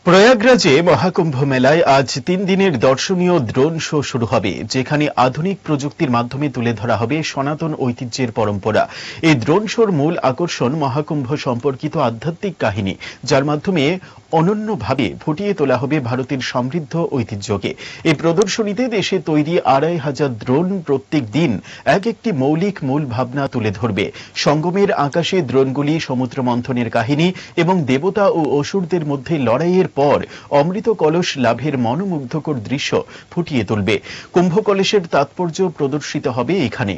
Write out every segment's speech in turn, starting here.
প্রয়াগরাজে মহাকুম্ভ মেলায় আজ ৩ দিনের দর্শনীয় ড্রোন শো শুরু হবে, যেখানে আধুনিক প্রযুক্তির মাধ্যমে তুলে ধরা হবে সনাতন ঐতিহ্যের পরম্পরা। এই ড্রোন শোর মূল আকর্ষণ মহাকুম্ভ সম্পর্কিত আধ্যাত্মিক কাহিনী, যার মাধ্যমে অনন্যভাবে ফুটিয়ে তোলা হবে ভারতের সমৃদ্ধ ঐতিহ্যকে। এই প্রদর্শনীতে দেশে তৈরি ২৫০০ ড্রোন প্রত্যেক দিন এক একটি মৌলিক মূল ভাবনা তুলে ধরবে। সঙ্গমের আকাশে ড্রোনগুলি সমুদ্র মন্থনের কাহিনী এবং দেবতা ও অসুরদের মধ্যে লড়াইয়ের পর অমৃত কলস লাভের মনোমুগ্ধকর দৃশ্য ফুটিয়ে তুলবে। কুম্ভ কলসের তাৎপর্য প্রদর্শিত হবে এখানে।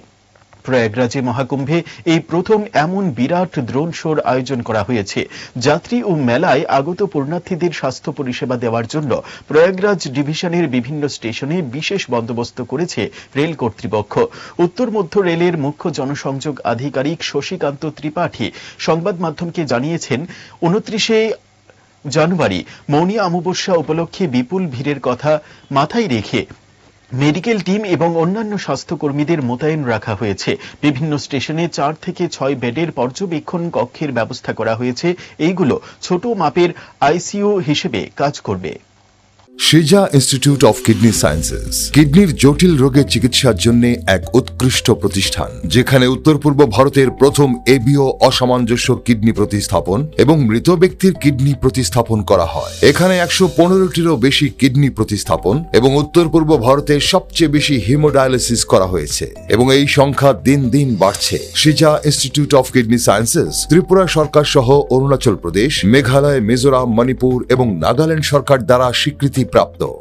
প্রয়াগরাজে মহাকুম্ভে এই প্রথম এমন বিরাট ড্রোন শোর আয়োজন করা হয়েছে। যাত্রী ও মেলায় আগত পুণ্যার্থীদের স্বাস্থ্য পরিষেবা দেওয়ার জন্য প্রয়াগরাজ ডিভিশনের বিভিন্ন স্টেশনে বিশেষ বন্দোবস্ত করেছে রেল কর্তৃপক্ষ। উত্তর মধ্য রেলের মুখ্য জনসংযোগ আধিকারিক শশীকান্ত ত্রিপাঠী সংবাদ মাধ্যমকে জানিয়েছেন, ২৯শে জানুয়ারি মৌনী অমাবস্যা উপলক্ষে বিপুল ভিড়ের কথা মাথায় রেখে মেডিকেল টিম এবং অন্যান্য স্বাস্থ্যকর্মীদের মোতায়েন রাখা হয়েছে। বিভিন্ন স্টেশনে ৪ থেকে ৬ বেডের পর্যবেক্ষণ কক্ষের ব্যবস্থা করা হয়েছে। এইগুলো ছোট মাপের আইসিইউ হিসেবে কাজ করবে। সিজা ইনস্টিটিউট অফ কিডনি সায়েন্সেস কিডনির জটিল রোগের চিকিৎসার জন্য এক উৎকৃষ্ট প্রতিষ্ঠান, যেখানে উত্তর পূর্ব ভারতের প্রথম এবিও অসামঞ্জস্য কিডনি প্রতিস্থাপন এবং মৃত ব্যক্তির কিডনি প্রতিস্থাপন করা হয়। এখানে ১১৫টিরও বেশি কিডনি প্রতিস্থাপন এবং উত্তর পূর্ব ভারতের সবচেয়ে বেশি হিমোডায়ালিসিস করা হয়েছে এবং এই সংখ্যা দিন দিন বাড়ছে। সিজা institute of kidney sciences Tripura সরকার সহ অরুণাচল প্রদেশ, মেঘালয়, মিজোরাম, মণিপুর এবং নাগাল্যান্ড সরকার দ্বারা স্বীকৃতি প্রাপ্ত।